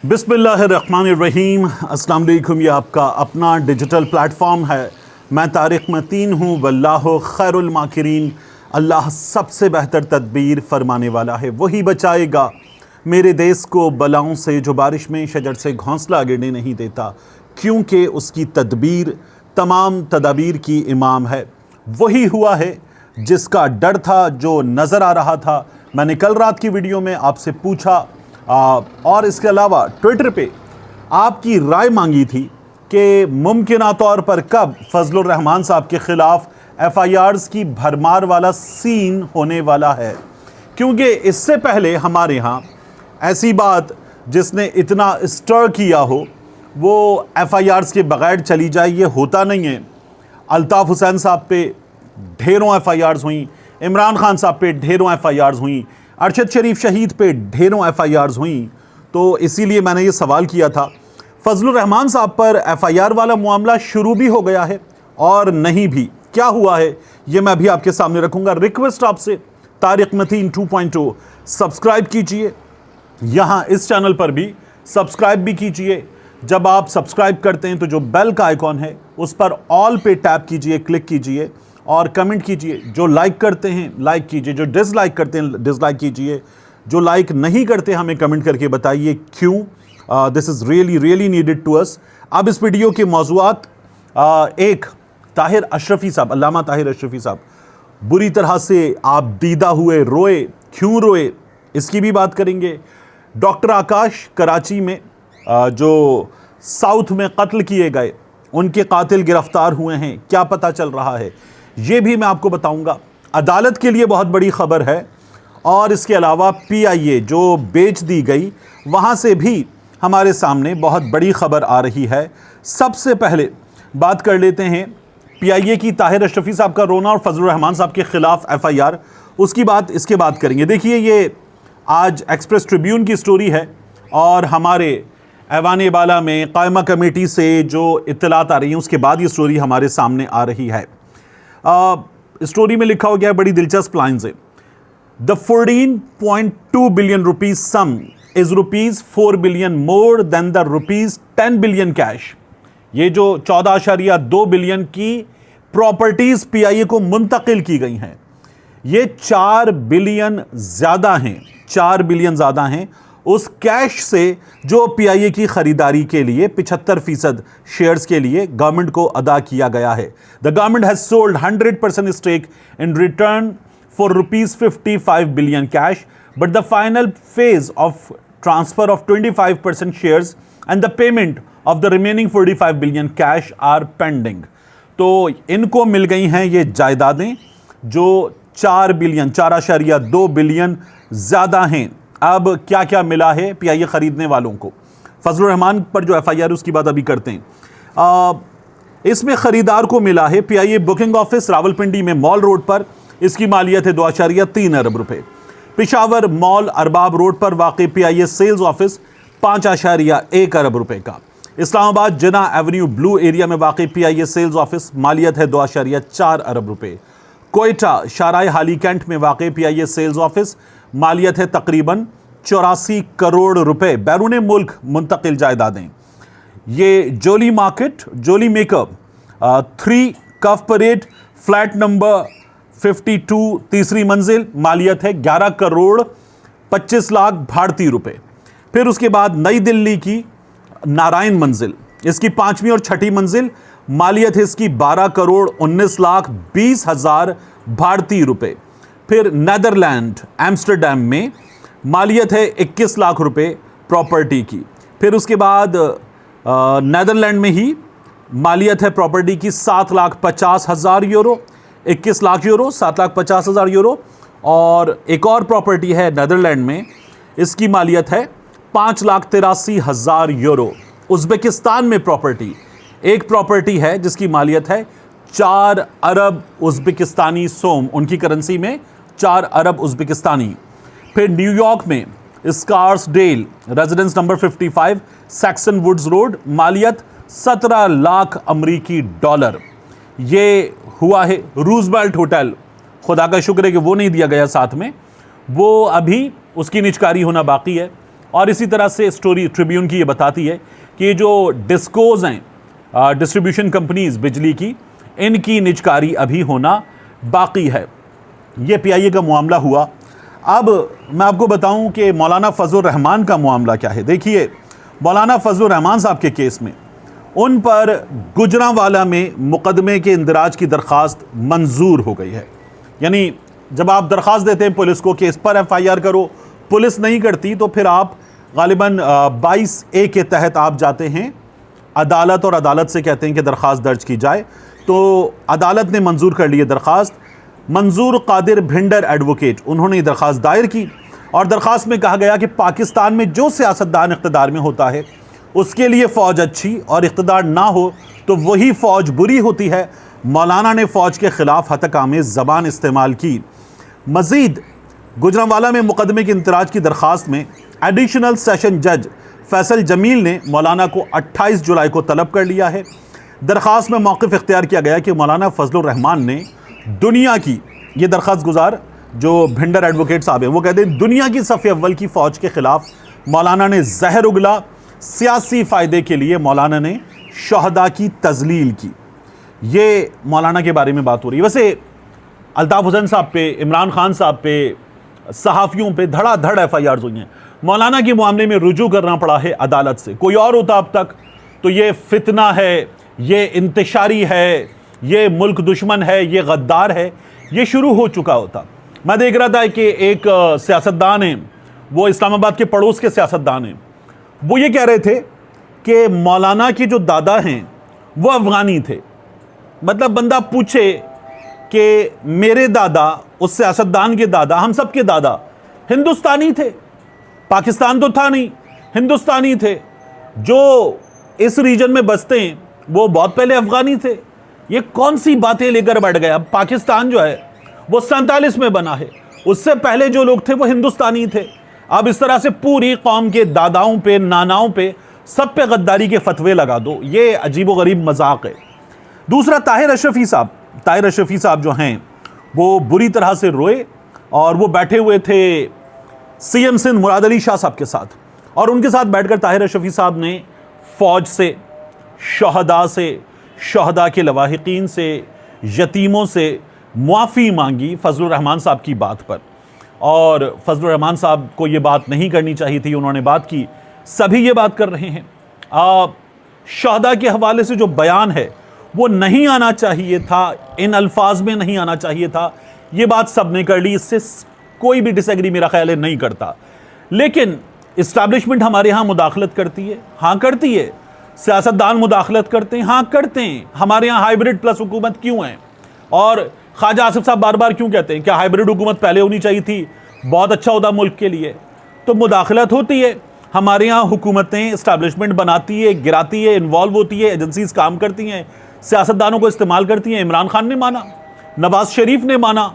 बिस्मिल्लाहिर्रहमानिर्रहीम। अस्सलाम वालेकुम। ये आपका अपना डिजिटल प्लेटफॉर्म है। मैं तारिक मतीन हूँ। वल्लाहु खैरुल माकिरीन। अल्लाह सबसे बेहतर तदबीर फरमाने वाला है। वही बचाएगा मेरे देश को बलाओं से जो बारिश में शजर से घोंसला गिरने नहीं देता, क्योंकि उसकी तदबीर तमाम तदाबीर की इमाम है। वही हुआ है जिसका डर था, जो नज़र आ रहा था। मैंने कल रात की वीडियो में आपसे पूछा और इसके अलावा ट्विटर पे आपकी राय मांगी थी कि मुमकिना तौर पर कब फजलुर रहमान साहब के ख़िलाफ़ FIRs की भरमार वाला सीन होने वाला है, क्योंकि इससे पहले हमारे यहाँ ऐसी बात जिसने इतना स्टर किया हो वो FIRs के बग़ैर चली जाए, ये होता नहीं है। अल्ताफ़ हुसैन साहब पे ढेरों FIRs हुई, इमरान खान साहब पे ढेरों FIRs हुई, अरशद शरीफ शहीद पे ढेरों FIRs हुई। तो इसीलिए मैंने ये सवाल किया था। फजलुर रहमान साहब पर FIR वाला मामला शुरू भी हो गया है और नहीं भी। क्या हुआ है ये मैं अभी आपके सामने रखूँगा। रिक्वेस्ट आपसे, तारिक मतीन 2.0 सब्सक्राइब कीजिए। यहाँ इस चैनल पर भी सब्सक्राइब भी कीजिए। जब आप सब्सक्राइब करते हैं तो जो बेल का आइकॉन है उस पर ऑल पे टैप कीजिए, क्लिक कीजिए और कमेंट कीजिए। जो लाइक करते हैं लाइक कीजिए, जो डिसलाइक करते हैं डिसलाइक कीजिए। जो लाइक नहीं करते हमें कमेंट करके बताइए क्यों। This is really really needed to us. अब इस वीडियो के मौज़ूआत, एक ताहिर अशरफी साहब, अल्लामा ताहिर अशरफी साहब बुरी तरह से आप दीदा हुए, रोए, क्यों रोए, इसकी भी बात करेंगे। डॉक्टर आकाश कराची में जो साउथ में कत्ल किए गए, उनके कातिल गिरफ्तार हुए हैं, क्या पता चल रहा है ये भी मैं आपको बताऊंगा। अदालत के लिए बहुत बड़ी खबर है। और इसके अलावा PIA जो बेच दी गई, वहाँ से भी हमारे सामने बहुत बड़ी खबर आ रही है। सबसे पहले बात कर लेते हैं PIA की, ताहिर अशरफी साहब का रोना और फजलुर रहमान साहब के ख़िलाफ़ FIR, उसकी बात इसके बाद करेंगे। देखिए, ये आज एक्सप्रेस ट्रिब्यून की स्टोरी है और हमारे ऐवान बाला में कायमा कमेटी से जो इत्तलात आ रही हैं उसके बाद ये स्टोरी हमारे सामने आ रही है। स्टोरी में लिखा हो गया है, बड़ी दिलचस्प लाइन से, the 14.2 billion rupees some is ₹4 billion more than the ₹10 billion cash. ये जो 14.2 बिलियन की प्रॉपर्टीज PIA को मुंतकिल की गई हैं, ये 4 बिलियन ज़्यादा हैं, 4 बिलियन ज़्यादा हैं उस कैश से जो PIA की ख़रीदारी के लिए 75% शेयर्स के लिए गवर्नमेंट को अदा किया गया है। The government has sold 100% stake in return for ₹55 billion cash, but the final phase of transfer of 25% shares and the payment of the remaining 45 billion cash are pending. तो इनको मिल गई हैं ये जायदादें जो 4.2 बिलियन ज़्यादा हैं। अब क्या क्या मिला है PIA ख़रीदने वालों को। फजलुर रहमान पर जो FIR उसकी बात अभी करते हैं। इसमें ख़रीदार को मिला है PIA बुकिंग ऑफिस रावलपिंडी में मॉल रोड पर, इसकी मालियत है 2.3 अरब रुपए। पेशावर मॉल अरबाब रोड पर वाक़ PIA सेल्स ऑफिस 5.1 अरब रुपए का। इस्लामाबाद जिना एवेन्यू ब्लू एरिया में वाक़ PIA सेल्स ऑफिस, मालियत है 2.4 अरब रुपए। कोयटा शाराय हाली कैंट में वाक़ PIA सेल्स ऑफिस, मालियत है तकरीबन 84 करोड़ रुपए। बैरून मुल्क मुंतकिल जायदादें, ये जोली मार्केट, जोली मेकअप 3 कफ परेड, फ्लैट नंबर 52, तीसरी मंजिल, मालियत है 11 करोड़ 25 लाख भारतीय रुपए। फिर उसके बाद नई दिल्ली की नारायण मंजिल, इसकी 5वीं और 6ठी मंजिल, मालियत है इसकी 12 करोड़ 19 लाख 20 हज़ार भारतीय रुपए। फिर नेदरलैंड एम्स्टरडैम में मालियत है 21 लाख रुपए प्रॉपर्टी की। फिर उसके बाद नेदरलैंड में ही मालियत है प्रॉपर्टी की 7,50,000 यूरो, 21 लाख यूरो, 7,50,000 यूरो। और एक और प्रॉपर्टी है नेदरलैंड में, इसकी मालियत है 5,83,000 यूरो। उज़्बेकिस्तान में प्रॉपर्टी, एक प्रॉपर्टी है जिसकी मालियत है 4 अरब उज़्बेकिस्तानी सोम, उनकी करेंसी में 4 अरब उज़्बेकिस्तानी। फिर न्यूयॉर्क में Scarsdale residence number 55 Saxon Woods Road, मालियत 17 लाख अमरीकी डॉलर। ये हुआ है रूजवेल्ट होटल, खुदा का शुक्र है कि वो नहीं दिया गया साथ में, वो अभी उसकी निजकारी होना बाकी है। और इसी तरह से स्टोरी ट्रिब्यून की ये बताती है कि जो डिस्कोज हैं, डिस्ट्रीब्यूशन कंपनीज बिजली की, इनकी निजकारी अभी होना बाकी है। ये PIA का मामला हुआ। अब मैं आपको बताऊं कि मौलाना फजल रहमान का मामला क्या है। देखिए, मौलाना फजल रहमान साहब के केस में उन पर गुजरांवाला में मुकदमे के इंदराज की दरख्वास्त मंजूर हो गई है। यानी जब आप दरख्वास्त देते हैं पुलिस को कि इस पर FIR करो, पुलिस नहीं करती, तो फिर आप गालिबन 22A के तहत आप जाते हैं अदालत, और अदालत से कहते हैं कि दरख्वास्त दर्ज की जाए। तो अदालत ने मंजूर कर ली है दरख्वास्त। मंजूर कादिर भिंडर एडवोकेट, उन्होंने दरख्वास्त दायर की और दरख्वास्त में कहा गया कि पाकिस्तान में जो सियासतदान इक़्तिदार में होता है उसके लिए फ़ौज अच्छी और इक़्तिदार ना हो तो वही फ़ौज बुरी होती है। मौलाना ने फ़ौज के ख़िलाफ़ हतकामेज़ ज़बान इस्तेमाल की। मज़ीद गुजरांवाला में मुकदमे के इंतराज की दरख्वास्त में एडिशनल सेशन जज फैसल जमील ने मौलाना को 28 जुलाई को तलब कर लिया है। दरख्वास्त में मौक़िफ़ इख्तियार किया गया कि मौलाना फजल रहमान ने दुनिया की, ये दरख्वास्त गुजार जो भिंडर एडवोकेट साहब हैं वो कहते हैं, दुनिया की सफ़ अव्वल की फ़ौज के ख़िलाफ़ मौलाना ने जहर उगला। सियासी फ़ायदे के लिए मौलाना ने शहदा की तज़लील की। ये मौलाना के बारे में बात हो रही है। वैसे अल्ताफ़ हुसैन साहब पे, इमरान खान साहब पे, सहाफ़ियों पे धड़ाधड़ FIRs हुई हैं। मौलाना के मामले में रुजू करना पड़ा है अदालत से। कोई और होता अब तक तो ये फितना है, ये इंतशारी है, ये मुल्क दुश्मन है, ये गद्दार है, ये शुरू हो चुका होता। मैं देख रहा था कि एक सियासतदान हैं, वो इस्लामाबाद के पड़ोस के सियासतदान हैं, वो ये कह रहे थे कि मौलाना के जो दादा हैं वो अफ़गानी थे। मतलब बंदा पूछे कि मेरे दादा, उस सियासतदान के दादा, हम सब के दादा हिंदुस्तानी थे, पाकिस्तान तो था नहीं, हिंदुस्तानी थे। जो इस रीजन में बसते हैं वो बहुत पहले अफ़गानी थे। ये कौन सी बातें लेकर बैठ गए। अब पाकिस्तान जो है वो 47 में बना है, उससे पहले जो लोग थे वो हिंदुस्तानी थे। अब इस तरह से पूरी कौम के दादाओं पे, नानाओं पे, सब पे गद्दारी के फतवे लगा दो, ये अजीबोगरीब मजाक है। दूसरा, ताहिर अशरफी साहब जो हैं वो बुरी तरह से रोए और वो बैठे हुए थे CM सिंध मुराद अली शाह साहब के साथ, और उनके साथ बैठकर ताहिर अशरफी साहब ने फ़ौज से, शहदा से, शहदा के लवाहिकीन से, यतीमों से मुआफ़ी मांगी फजल रहमान साहब की बात पर। और फजल रहमान साहब को ये बात नहीं करनी चाहिए थी, उन्होंने बात की। सभी ये बात कर रहे हैं। शहदा के हवाले से जो बयान है वो नहीं आना चाहिए था, इन अल्फाज में नहीं आना चाहिए था। ये बात सब ने कर ली, इससे कोई भी डिसएग्री मेरा ख्याल है नहीं करता। लेकिन इस्टेब्लिशमेंट हमारे यहाँ मुदाखलत करती है, हाँ करती है। सियासतदान मुदाखलत करते हैं, हाँ करते हैं। हमारे यहाँ हाइब्रिड प्लस हुकूमत क्यों है? और ख्वाजा आसिफ साहब बार बार क्यों कहते हैं क्या हाइब्रिड हुकूमत पहले होनी चाहिए थी, बहुत अच्छा होता मुल्क के लिए? तो मुदाखलत होती है। हमारे यहाँ हुकूमतें इस्टेब्लिशमेंट बनाती है, गिराती है, इन्वॉल्व होती है, एजेंसीज काम करती हैं, सियासतदानों को इस्तेमाल करती हैं। इमरान खान ने माना, नवाज शरीफ ने माना,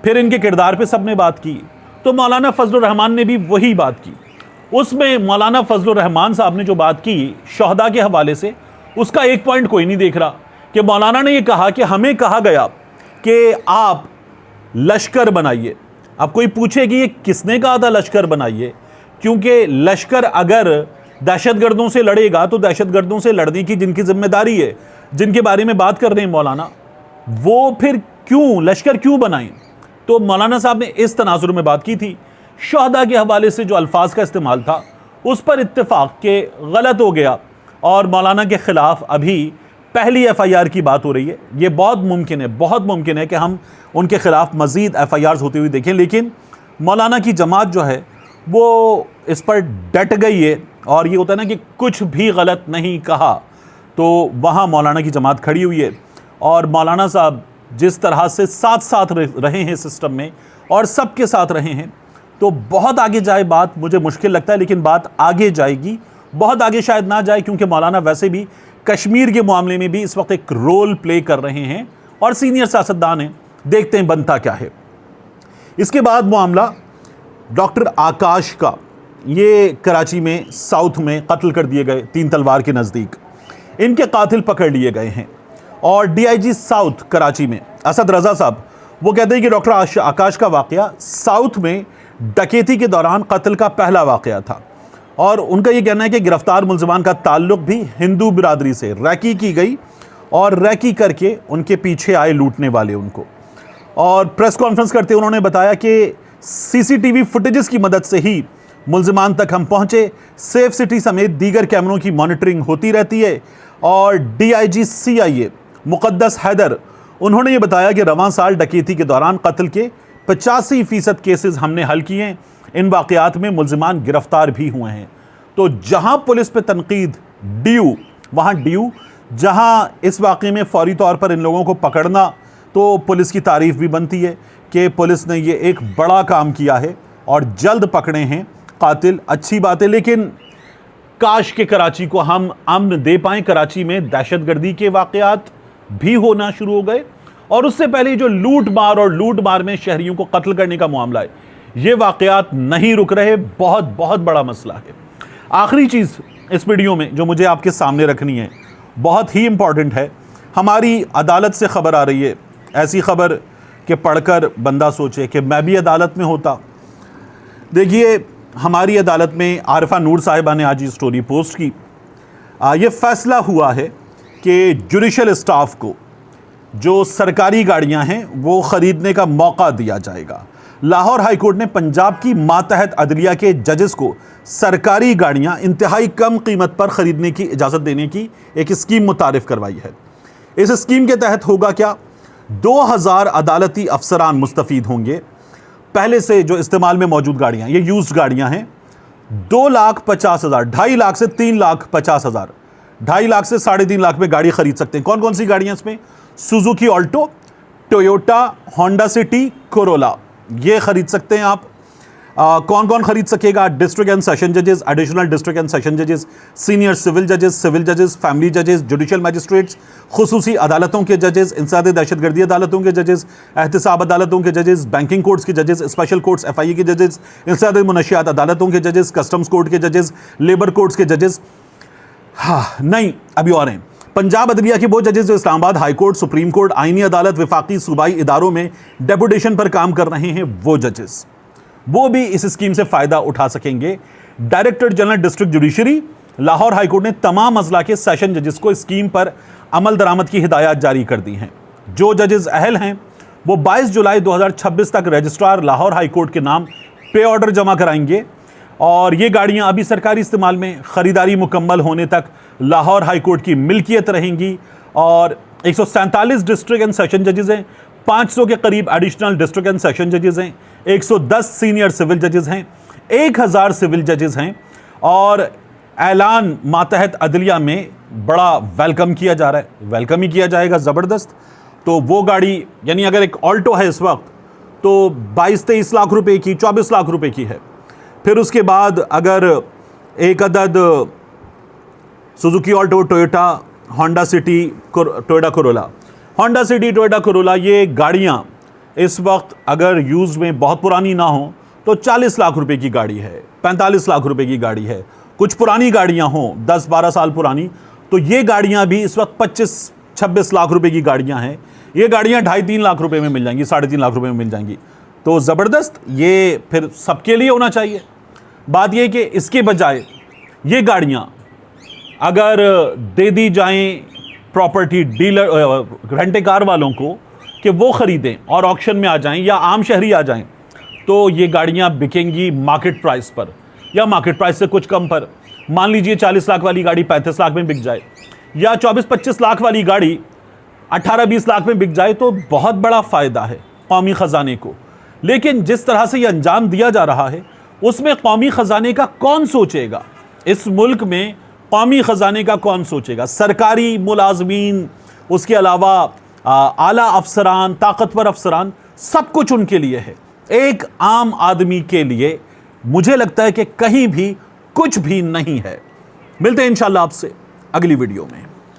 फिर इनके किरदार पे सब ने बात की। तो मौलाना फजल रहमान ने भी वही बात की। उसमें मौलाना फजल रहमान साहब ने जो बात की शहदा के हवाले से, उसका एक पॉइंट कोई नहीं देख रहा कि मौलाना ने ये कहा कि हमें कहा गया कि आप लश्कर बनाइए। अब कोई पूछे कि ये किसने कहा था लश्कर बनाइए? क्योंकि लश्कर अगर दहशतगर्दों से लड़ेगा तो दहशतगर्दों से लड़ने की जिनकी जिम्मेदारी है, जिनके बारे में बात कर रहे हैं मौलाना, वो फिर क्यों लश्कर क्यों बनाएं? तो मौलाना साहब ने इस तनाजुर में बात की थी। शहदा के हवाले से जो अल्फाज का इस्तेमाल था उस पर इत्तेफाक के गलत हो गया और मौलाना के ख़िलाफ़ अभी पहली FIR की बात हो रही है। ये बहुत मुमकिन है कि हम उनके ख़िलाफ़ मज़ीद FIRs होती हुई देखें। लेकिन मौलाना की जमात जो है वो इस पर डट गई है, और ये होता है ना कि कुछ भी गलत नहीं कहा, तो वहाँ मौलाना की जमात खड़ी हुई है। और मौलाना साहब जिस तरह से साथ साथ रहे हैं सिस्टम में और सबके साथ रहे हैं, तो बहुत आगे जाए बात मुझे मुश्किल लगता है, लेकिन बात आगे जाएगी, बहुत आगे शायद ना जाए, क्योंकि मौलाना वैसे भी कश्मीर के मामले में भी इस वक्त एक रोल प्ले कर रहे हैं और सीनियर सियासतदान हैं। देखते हैं बनता क्या है। इसके बाद मामला डॉक्टर आकाश का, ये कराची में साउथ में कत्ल कर दिए गए 3 तलवार के नज़दीक। इनके कातिल पकड़ लिए गए हैं और DIG साउथ कराची में असद रज़ा साहब वो कहते हैं कि डॉक्टर आकाश का वाक़या साउथ में डकैती के दौरान कत्ल का पहला वाक़या था। और उनका ये कहना है कि गिरफ्तार मुलजमान का ताल्लुक भी हिंदू बिरादरी से, रैकी की गई और रैकी करके उनके पीछे आए लूटने वाले उनको। और प्रेस कॉन्फ्रेंस करते उन्होंने बताया कि सीसीटीवी फुटेजेस की मदद से ही मुलजमान तक हम पहुंचे, सेफ सिटी समेत दीगर कैमरों की मॉनिटरिंग होती रहती है। और डीआईजी CIA मुकद्दस हैदर, उन्होंने ये बताया कि रवां साल डकैती के दौरान कत्ल के 85% केसेस हमने हल किए हैं। इन वाक़यात में मुलजमान गिरफ्तार भी हुए हैं। तो जहां पुलिस पे तनकीद ड्यू, वहां ड्यू, जहां इस वाक़े में फौरी तौर पर इन लोगों को पकड़ना, तो पुलिस की तारीफ़ भी बनती है कि पुलिस ने ये एक बड़ा काम किया है और जल्द पकड़े हैं कातिल, अच्छी बात है। लेकिन काश के कराची को हम अमन दे पाएं। कराची में दहशतगर्दी के वाक़यात भी होना शुरू हो गए और उससे पहले जो लूट मार और लूट मार में शहरियों को कत्ल करने का मामला है, ये वाक़यात नहीं रुक रहे। बहुत बहुत बड़ा मसला है। आखिरी चीज़ इस वीडियो में जो मुझे आपके सामने रखनी है, बहुत ही इंपॉर्टेंट है। हमारी अदालत से ख़बर आ रही है, ऐसी ख़बर कि पढ़कर बंदा सोचे कि मैं भी अदालत में होता। देखिए, हमारी अदालत में आरिफा नूर साहिबा ने आज ये स्टोरी पोस्ट की। ये फ़ैसला हुआ है कि जुडिशल स्टाफ को जो सरकारी गाड़ियां हैं वो ख़रीदने का मौका दिया जाएगा। लाहौर हाई कोर्ट ने पंजाब की मातहत अदलिया के जजेस को सरकारी गाड़ियां इंतहाई कम कीमत पर ख़रीदने की इजाज़त देने की एक स्कीम मुतारिफ़ करवाई है। इस स्कीम के तहत होगा क्या, 2000 अदालती अफसरान मुस्तफ़ीद होंगे। पहले से जो इस्तेमाल में मौजूद गाड़ियां, ये यूज्ड गाड़ियां हैं। 2,50,000, 2.5 लाख से 3,50,000, 2.5 लाख से 3.5 लाख में गाड़ी खरीद सकते हैं। कौन कौन सी गाड़ियां इसमें? Suzuki Alto, Toyota, Honda city, Corolla, ये खरीद सकते हैं आप। कौन कौन खरीद सकेगा? डिस्ट्रिक्ट एंड सेशन जजेस, एडिशनल डिस्ट्रिक्ट एंड सेशन जजेस, सीनियर सिविल जजेस, फैमिली जजेस, जुडिशल मैजिस्ट्रेट्स, खुसूसी अदालतों के जजेस, इंसदाद दहशतगर्दी अदालतों के जजेस, एहतिसाब अदालतों के जजेस, बैंकिंग कोर्ट्स के जजेस, स्पेशल कोर्ट्स FIA के जजेस, इंसदाद मुनशियात अदालतों के जजेस, कस्टम्स कोर्ट के जजेस, लेबर कोर्ट्स के जजेस। हाँ नहीं, अभी और हैं। पंजाब अदलिया के वो जजेस जो Islamabad high court, supreme court, आईनी अदालत, विफाकी सूबाई इदारों में डेपुटेशन पर काम कर रहे हैं, वो जजेस, वो भी इस स्कीम से फ़ायदा उठा सकेंगे। Director general district judiciary Lahore high court ने तमाम अजला के सेशन जजेस को स्कीम पर अमल दरामद की हिदायत जारी कर दी हैं। जो जजेस अहल हैं वो 22 जुलाई 2026 तक रजिस्ट्रार लाहौर हाई कोर्ट के नाम पे ऑर्डर जमा कराएंगे और ये गाड़ियां अभी सरकारी इस्तेमाल में, ख़रीदारी मुकम्मल होने तक लाहौर हाई कोर्ट की मिल्कियत रहेंगी। और 147 डिस्ट्रिक्ट एंड सेशन जजेस हैं, 500 के करीब एडिशनल डिस्ट्रिक्ट एंड सेशन जजेस हैं, 110 सीनियर सिविल जजेस हैं, 1000 सिविल जजेस हैं। और ऐलान मातहत अदलिया में बड़ा वेलकम किया जा रहा है, वेलकम ही किया जाएगा ज़बरदस्त। तो वो गाड़ी, यानी अगर एक ऑल्टो है इस वक्त तो 22-23 लाख रुपए की, 24 लाख रुपए की है। फिर उसके बाद अगर एक अदद Suzuki Alto, Toyota, Honda city, Toyota Corolla, Honda city, Toyota Corolla, ये गाड़ियां इस वक्त अगर यूज़ में बहुत पुरानी ना हो तो 40 लाख रुपए की गाड़ी है, 45 लाख रुपए की गाड़ी है। कुछ पुरानी गाड़ियां हों 10-12 साल पुरानी, तो ये गाड़ियां भी इस वक्त 25-26 लाख रुपए की गाड़ियां हैं। ये गाड़ियां 2.5-3 लाख रुपए में मिल जाएंगी, 3.5 लाख रुपए में मिल जाएंगी। तो ज़बरदस्त, ये फिर सबके लिए होना चाहिए। बात यह कि इसके बजाय ये गाड़ियां अगर दे दी जाएं प्रॉपर्टी डीलर, रेंटे कार वालों को कि वो ख़रीदें और ऑक्शन में आ जाएं या आम शहरी आ जाएं, तो ये गाड़ियां बिकेंगी मार्केट प्राइस पर या मार्केट प्राइस से कुछ कम पर। मान लीजिए 40 लाख वाली गाड़ी 35 लाख में बिक जाए या 24-25 लाख वाली गाड़ी 18-20 लाख में बिक जाए, तो बहुत बड़ा फ़ायदा है कौमी ख़जाने को। लेकिन जिस तरह से ये अंजाम दिया जा रहा है उसमें कौमी ख़जाने का कौन सोचेगा? इस मुल्क में कौमी ख़जाने का कौन सोचेगा? सरकारी मुलाजमीन, उसके अलावा आला अफसरान, ताकतवर अफसरान, सब कुछ उनके लिए है। एक आम आदमी के लिए मुझे लगता है कि कहीं भी कुछ भी नहीं है। मिलते हैं इंशाअल्लाह आपसे अगली वीडियो में।